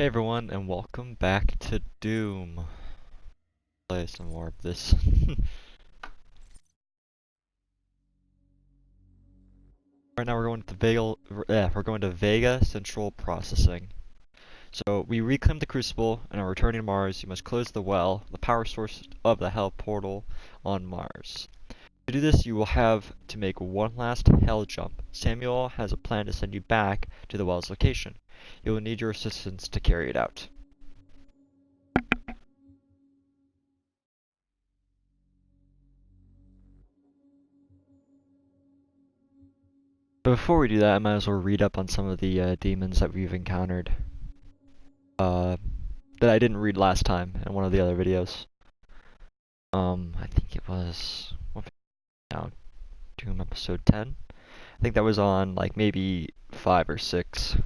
Hey everyone, and welcome back to Doom. Play some more of this. Right now we're going to Vega Central Processing. So we reclaimed the Crucible and are returning to Mars. You must close the well, the power source of the Hell portal on Mars. To do this, you will have to make one last Hell jump. Samuel has a plan to send you back to the well's location. You will need your assistance to carry it out. But before we do that, I might as well read up on some of the demons that we've encountered. That I didn't read last time in one of the other videos. I think it was now Doom episode 10. I think that was on like maybe 5 or 6.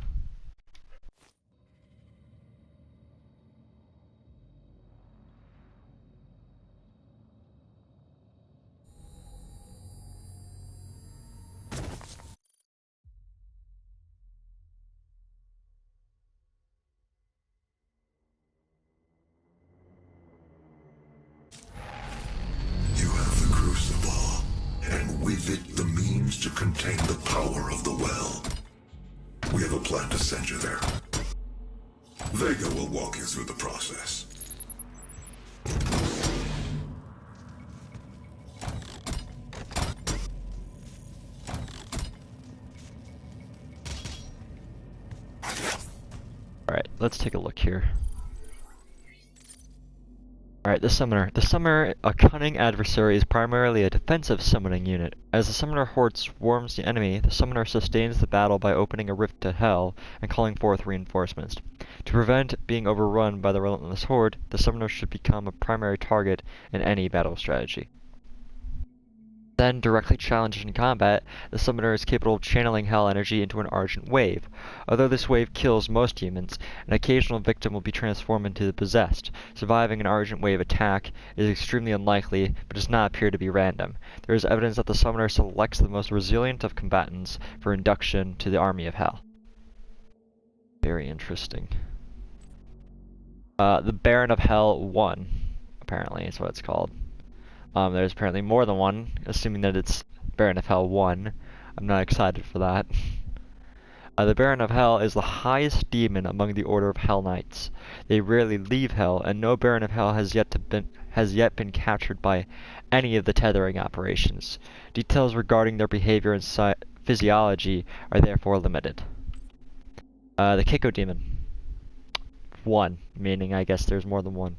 You have the Crucible, and with it the means to contain the power of the well. We have a plan to send you there. Vega will walk you through the process. Alright, let's take a look here. Alright, the Summoner. The Summoner, a cunning adversary, is primarily a defensive summoning unit. As the Summoner horde swarms the enemy, the Summoner sustains the battle by opening a rift to Hell and calling forth reinforcements. To prevent being overrun by the relentless horde, the Summoner should become a primary target in any battle strategy. Then, directly challenged in combat, the Summoner is capable of channeling Hell energy into an Argent Wave. Although this wave kills most humans, an occasional victim will be transformed into the Possessed. Surviving an Argent Wave attack is extremely unlikely, but does not appear to be random. There is evidence that the Summoner selects the most resilient of combatants for induction to the Army of Hell. Very interesting. The Baron of Hell 1, apparently, is what it's called. There's apparently more than one, assuming that it's Baron of Hell 1. I'm not excited for that. The Baron of Hell is the highest demon among the Order of Hell Knights. They rarely leave Hell, and no Baron of Hell has yet been captured by any of the tethering operations. Details regarding their behavior and physiology are therefore limited. The Keiko Demon. 1, meaning I guess there's more than one.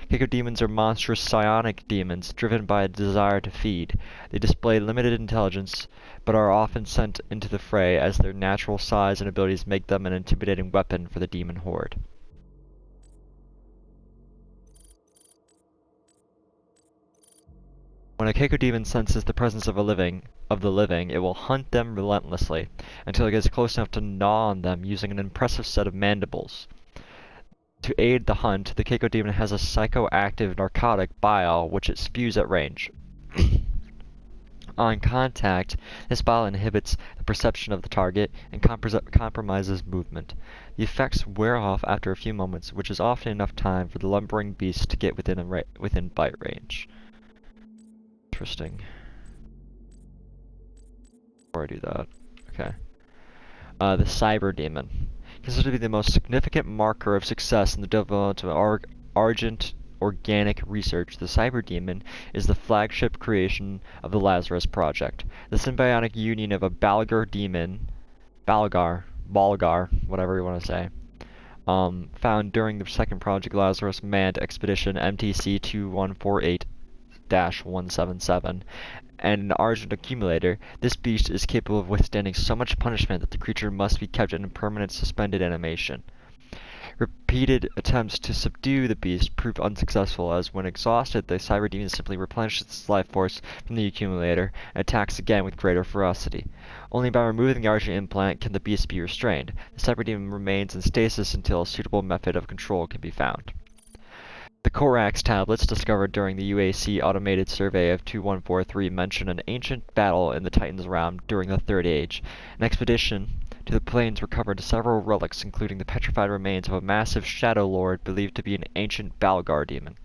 Keiko demons are monstrous psionic demons driven by a desire to feed. They display limited intelligence, but are often sent into the fray as their natural size and abilities make them an intimidating weapon for the demon horde. When a Keiko demon senses the presence of the living, it will hunt them relentlessly until it gets close enough to gnaw on them using an impressive set of mandibles. To aid the hunt, the Keiko demon has a psychoactive narcotic bile which it spews at range. On contact, this bile inhibits the perception of the target and compromises movement. The effects wear off after a few moments, which is often enough time for the lumbering beast to get within bite range. Interesting. Before I do that, okay. The Cyber Demon. Considered to be the most significant marker of success in the development of Argent organic research, the Cyber Demon is the flagship creation of the Lazarus Project. The symbiotic union of a Balgar demon, Balgar, whatever you want to say, found during the second Project Lazarus manned expedition MTC 2148-177, and an Argent accumulator, this beast is capable of withstanding so much punishment that the creature must be kept in a permanent suspended animation. Repeated attempts to subdue the beast prove unsuccessful, as when exhausted, the Cyber Demon simply replenishes its life force from the accumulator and attacks again with greater ferocity. Only by removing the Argent implant can the beast be restrained. The Cyber Demon remains in stasis until a suitable method of control can be found. The Corax tablets discovered during the UAC automated survey of 2143 mention an ancient battle in the Titan's realm during the Third Age. An expedition To the plains were covered several relics, including the petrified remains of a massive shadow lord believed to be an ancient Balgar demon.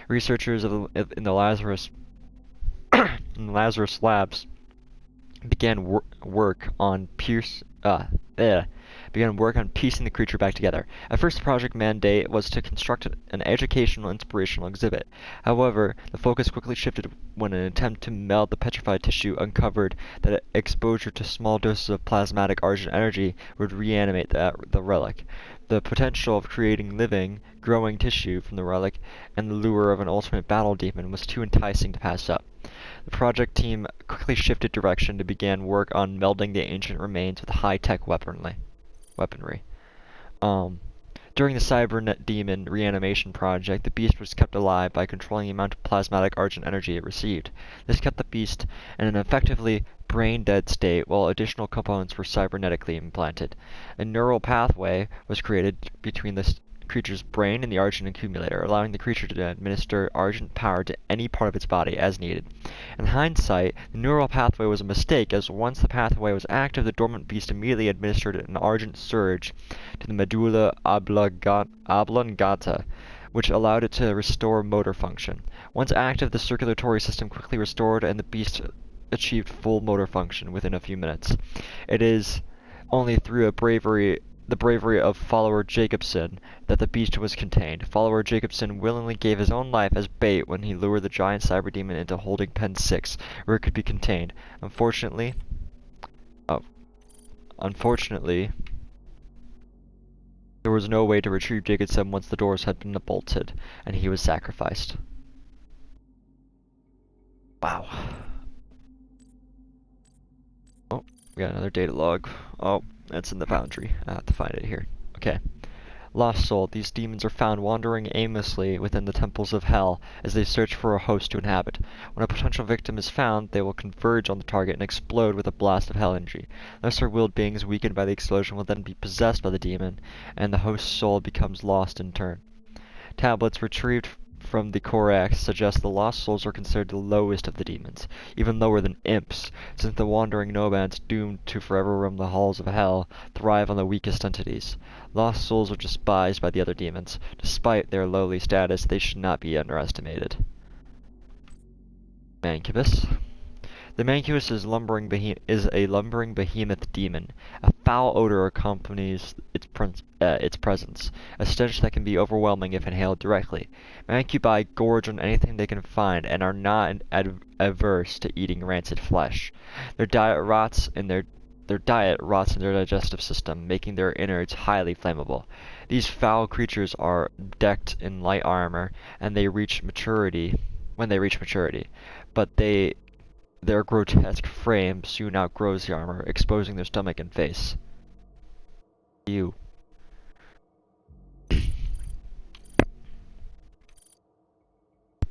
Researchers in the Lazarus labs began work on piecing the creature back together. At first, the project mandate was to construct an educational, inspirational exhibit. However, the focus quickly shifted when an attempt to meld the petrified tissue uncovered that exposure to small doses of plasmatic argent energy would reanimate the relic. The potential of creating living, growing tissue from the relic and the lure of an ultimate battle demon was too enticing to pass up. The project team quickly shifted direction to begin work on melding the ancient remains with high-tech weaponry. During the Cybernet Demon reanimation project, the beast was kept alive by controlling the amount of plasmatic argent energy it received. This kept the beast in an effectively brain-dead state while additional components were cybernetically implanted. A neural pathway was created between the creature's brain and the argent accumulator, allowing the creature to administer argent power to any part of its body as needed. In hindsight, the neural pathway was a mistake, as once the pathway was active, the dormant beast immediately administered an argent surge to the medulla oblongata, which allowed it to restore motor function. Once active, the circulatory system quickly restored, and the beast achieved full motor function within a few minutes. It is only through the bravery of Follower Jacobson that the beast was contained. Follower Jacobson willingly gave his own life as bait when he lured the giant cyber demon into holding pen 6, where it could be contained. Unfortunately, there was no way to retrieve Jacobson once the doors had been bolted, and he was sacrificed. Wow. Oh, we got another data log. Oh, that's in the foundry. I have to find it here. Okay. Lost soul. These demons are found wandering aimlessly within the temples of hell as they search for a host to inhabit. When a potential victim is found, they will converge on the target and explode with a blast of hell energy. Lesser-willed beings weakened by the explosion will then be possessed by the demon, and the host's soul becomes lost in turn. Tablets retrieved from the Korax suggest the lost souls are considered the lowest of the demons, even lower than imps, since the wandering nomads doomed to forever roam the halls of hell thrive on the weakest entities. Lost souls are despised by the other demons. Despite their lowly status, they should not be underestimated. Mancubus. The Mancubus is a lumbering behemoth demon. A foul odor accompanies its presence, a stench that can be overwhelming if inhaled directly. Mancubi gorge on anything they can find and are not averse to eating rancid flesh. Their diet rots in their digestive system, making their innards highly flammable. These foul creatures are decked in light armor when they reach maturity, but their grotesque frame soon outgrows the armor, exposing their stomach and face. Ew.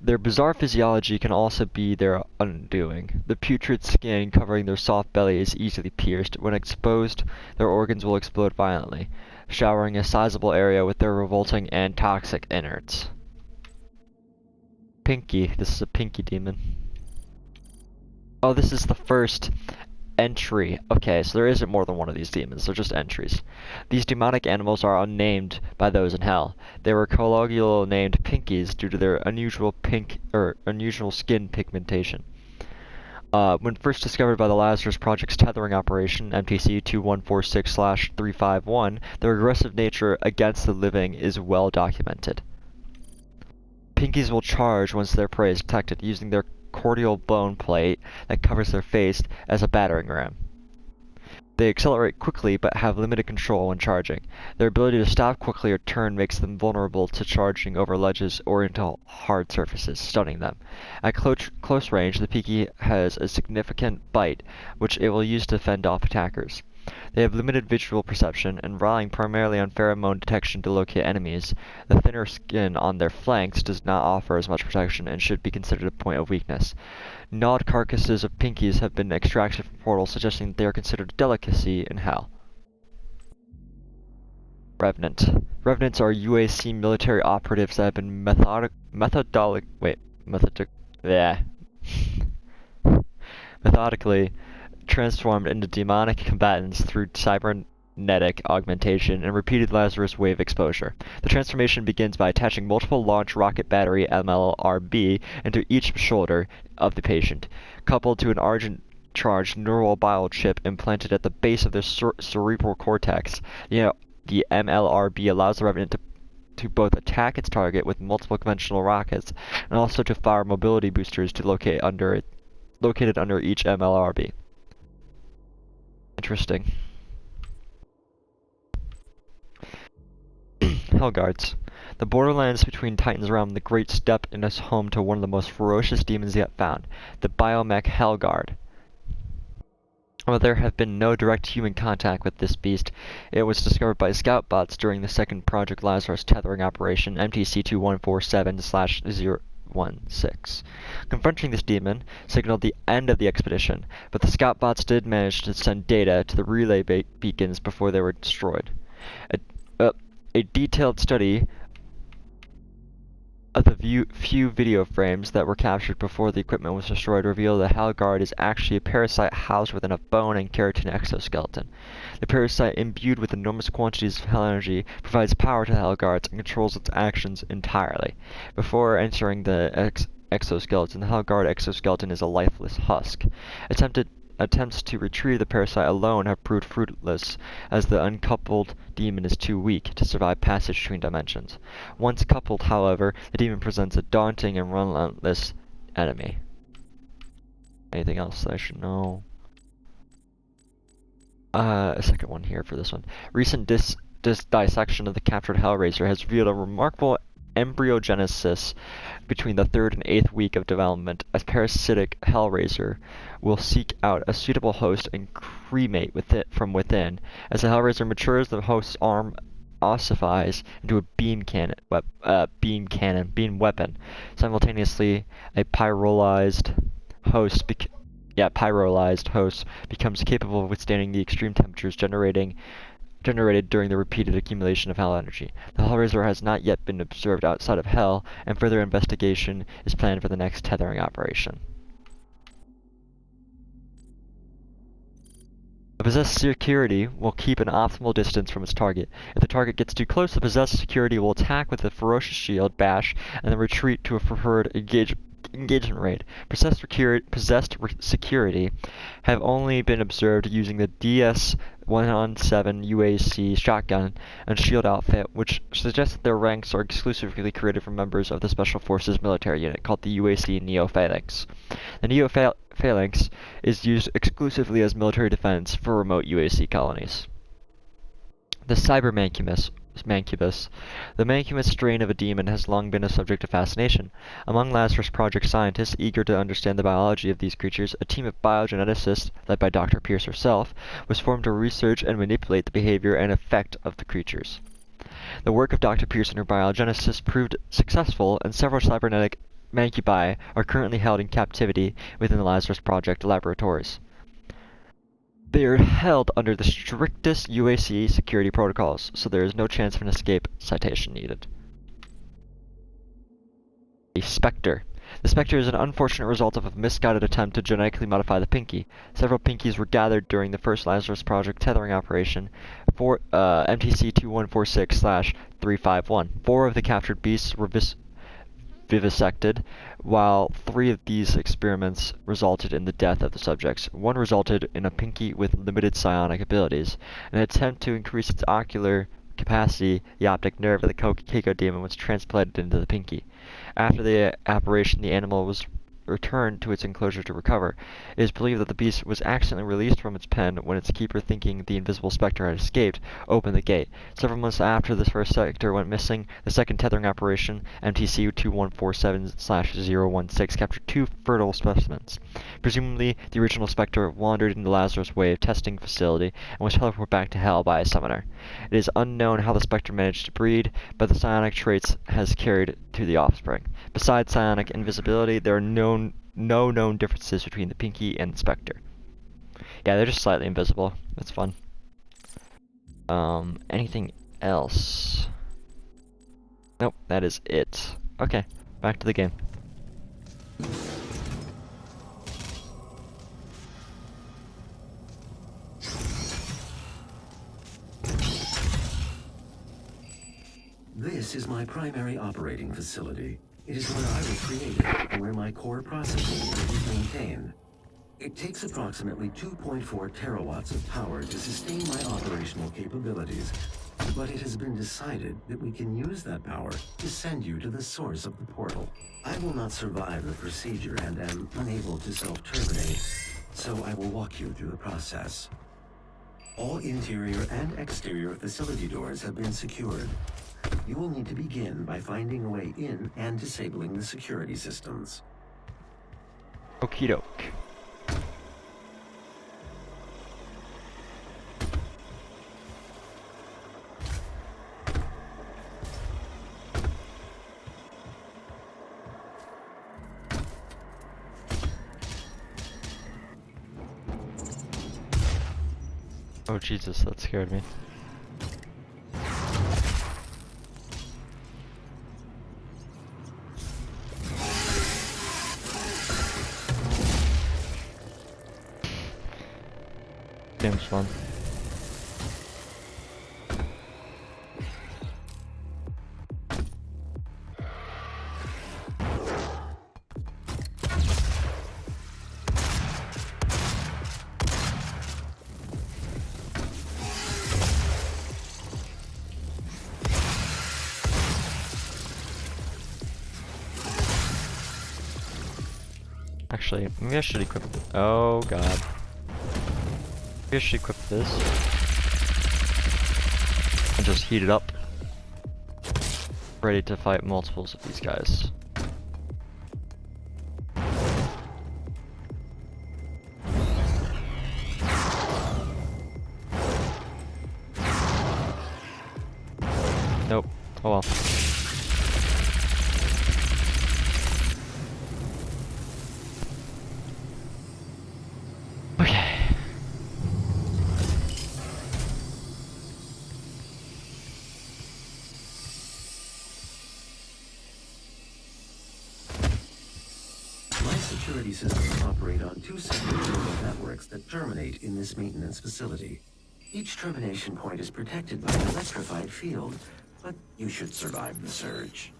Their bizarre physiology can also be their undoing. The putrid skin covering their soft belly is easily pierced. When exposed, their organs will explode violently, showering a sizable area with their revolting and toxic innards. Pinky. This is a pinky demon. Oh, this is the first entry. Okay, so there isn't more than one of these demons. They're just entries. These demonic animals are unnamed by those in hell. They were colloquially named pinkies due to their unusual skin pigmentation. When first discovered by the Lazarus Project's tethering operation, MTC 2146/351, their aggressive nature against the living is well documented. Pinkies will charge once their prey is detected, using their cordial bone plate that covers their face as a battering ram. They accelerate quickly but have limited control when charging. Their ability to stop quickly or turn makes them vulnerable to charging over ledges or into hard surfaces, stunning them. At close range, the Pinky has a significant bite, which it will use to fend off attackers. They have limited visual perception and relying primarily on pheromone detection to locate enemies. The thinner skin on their flanks does not offer as much protection and should be considered a point of weakness. Gnawed carcasses of pinkies have been extracted from portals, suggesting that they are considered a delicacy in hell. Revenants are UAC military operatives that have been methodically transformed into demonic combatants through cybernetic augmentation and repeated Lazarus wave exposure. The transformation begins by attaching multiple launch rocket battery MLRB into each shoulder of the patient, coupled to an argent-charged neural bile chip implanted at the base of their cerebral cortex. The MLRB allows the Revenant to both attack its target with multiple conventional rockets and also to fire mobility boosters located under each MLRB. Interesting. Hellguards. The borderlands between Titan's realm and the Great Steppe is home to one of the most ferocious demons yet found, the Biomech Hellguard. While there have been no direct human contact with this beast, it was discovered by scout bots during the second Project Lazarus tethering operation, MTC-2147/016. Confronting this demon signaled the end of the expedition, but the scout bots did manage to send data to the relay beacons before they were destroyed. A detailed study of the few video frames that were captured before the equipment was destroyed revealed the Hellguard is actually a parasite housed within a bone and keratin exoskeleton. The parasite, imbued with enormous quantities of hell energy, provides power to the Hellguards and controls its actions entirely. Before entering the exoskeleton, the Hellguard exoskeleton is a lifeless husk. Attempts to retrieve the parasite alone have proved fruitless, as the uncoupled demon is too weak to survive passage between dimensions. Once coupled, however, the demon presents a daunting and relentless enemy. Anything else that I should know? A second one here for this one. Recent dissection of the captured Hellraiser has revealed a remarkable embryogenesis between the 3rd and 8th week of development, as parasitic Hellraiser will seek out a suitable host and cremate from within. As the Hellraiser matures, the host's arm ossifies into a beam weapon. Simultaneously, a pyrolyzed host becomes capable of withstanding the extreme temperatures generated during the repeated accumulation of Hell energy. The Hellraiser has not yet been observed outside of Hell, and further investigation is planned for the next tethering operation. The possessed security will keep an optimal distance from its target. If the target gets too close, the possessed security will attack with a ferocious shield, bash, and then retreat to a preferred engagement raid. Possessed security have only been observed using the DS-117 UAC shotgun and shield outfit, which suggests that their ranks are exclusively created from members of the Special Forces military unit called the UAC Neo-Phalanx. The Neo-Phalanx is used exclusively as military defense for remote UAC colonies. The Cyber Mancubus. The Mancubus strain of a demon has long been a subject of fascination. Among Lazarus Project scientists eager to understand the biology of these creatures, a team of biogeneticists, led by Dr. Pierce herself, was formed to research and manipulate the behavior and effect of the creatures. The work of Dr. Pierce and her biogeneticists proved successful, and several cybernetic Mancubi are currently held in captivity within the Lazarus Project laboratories. They are held under the strictest UAC security protocols, so there is no chance of an escape citation needed. A Spectre. The Spectre is an unfortunate result of a misguided attempt to genetically modify the Pinky. Several Pinkies were gathered during the first Lazarus Project tethering operation for MTC-2146/351. 4 of the captured beasts were vivisected, while 3 of these experiments resulted in the death of the subjects. 1 resulted in a Pinky with limited psionic abilities. In an attempt to increase its ocular capacity, the optic nerve of the Keiko demon was transplanted into the Pinky. After the operation, the animal was returned to its enclosure to recover. It is believed that the beast was accidentally released from its pen when its keeper, thinking the invisible Spectre had escaped, opened the gate. Several months after the first Spectre went missing, the second tethering operation, MTC-2147/016, captured 2 fertile specimens. Presumably, the original Spectre wandered into Lazarus' Wave testing facility and was teleported back to Hell by a summoner. It is unknown how the Spectre managed to breed, but the psionic traits has carried to the offspring. Besides psionic invisibility, there are no known differences between the Pinky and the Spectre. Yeah, they're just slightly invisible. That's fun. Anything else? Nope, that is it. Okay, back to the game. This is my primary operating facility. It is where I was created and where my core processing unit is maintained. It takes approximately 2.4 terawatts of power to sustain my operational capabilities, but it has been decided that we can use that power to send you to the source of the portal. I will not survive the procedure and am unable to self-terminate, so I will walk you through the process. All interior and exterior facility doors have been secured. You will need to begin by finding a way in and disabling the security systems. Okie doke. Oh Jesus, that scared me. Game's fun. Actually, maybe I should equip. Oh god. Maybe I should equip this and just heat it up. Ready to fight multiples of these guys. Nope. Oh well. Security systems operate on two separate neural networks that terminate in this maintenance facility. Each termination point is protected by an electrified field, but you should survive the surge.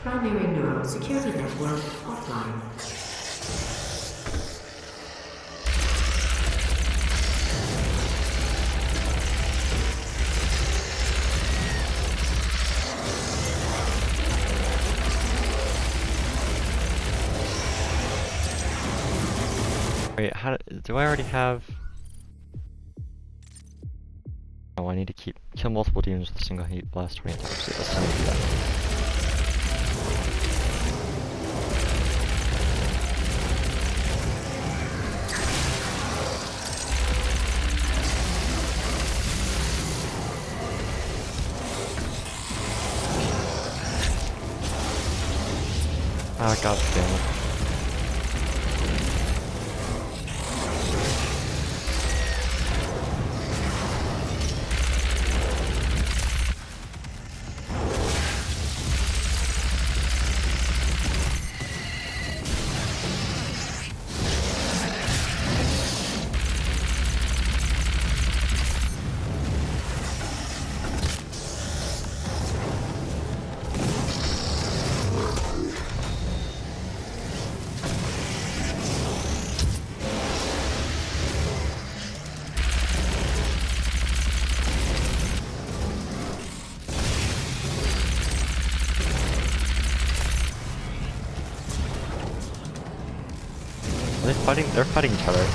Primary neural security network offline. Wait, do I already have? Oh, I need to kill multiple demons with a single heat blast 20 times. Yeah, let's do that. Ah, god damn it. They're fighting each other.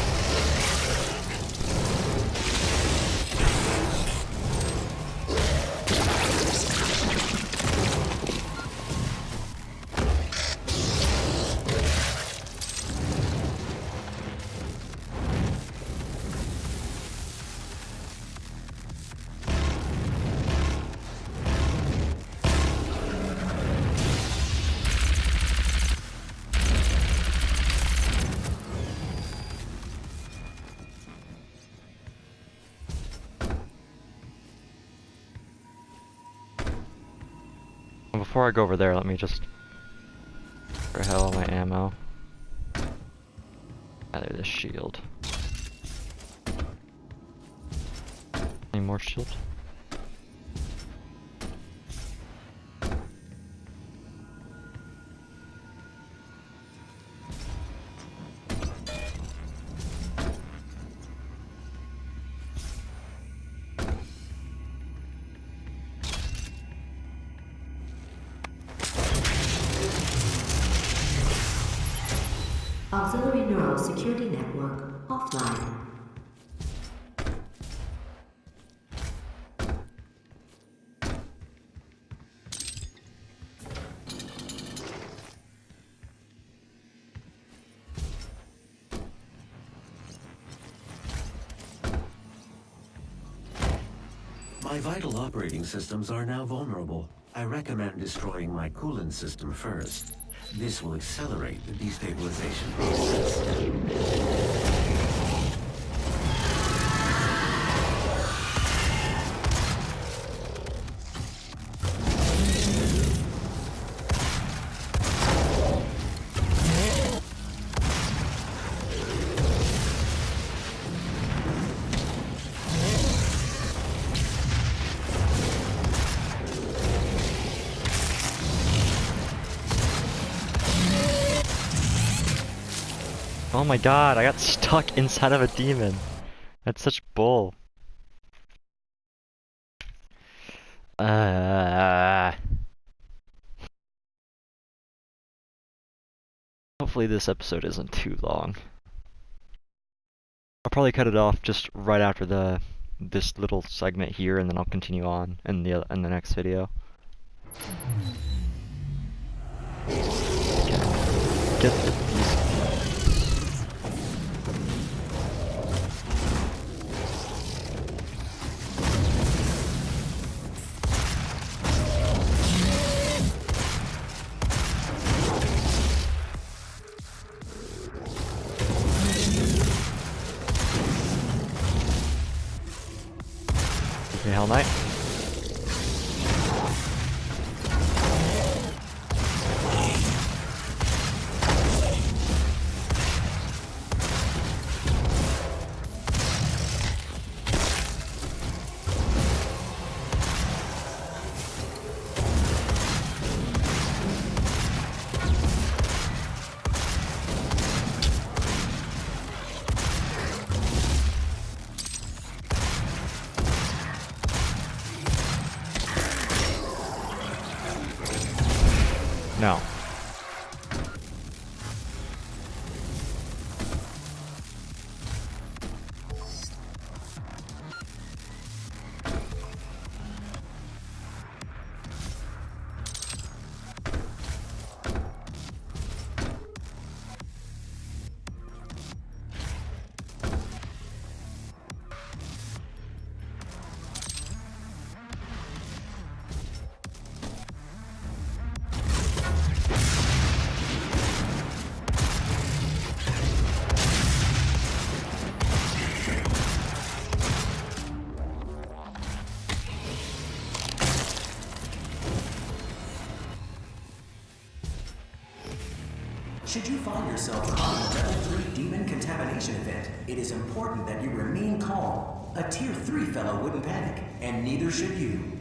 Before I go over there, let me just For hell of my ammo. Gather this shield. Any more shield? Auxiliary neural security network offline. My vital operating systems are now vulnerable. I recommend destroying my coolant system first. This will accelerate the destabilization process. Oh my god, I got stuck inside of a demon. That's such bull. Hopefully this episode isn't too long. I'll probably cut it off just right after this little segment here, and then I'll continue on in the next video. Get these. Okay, Hell Knight. No. Should you find yourself caught in a level 3 demon contamination event, it is important that you remain calm. A tier 3 fellow wouldn't panic, and neither should you.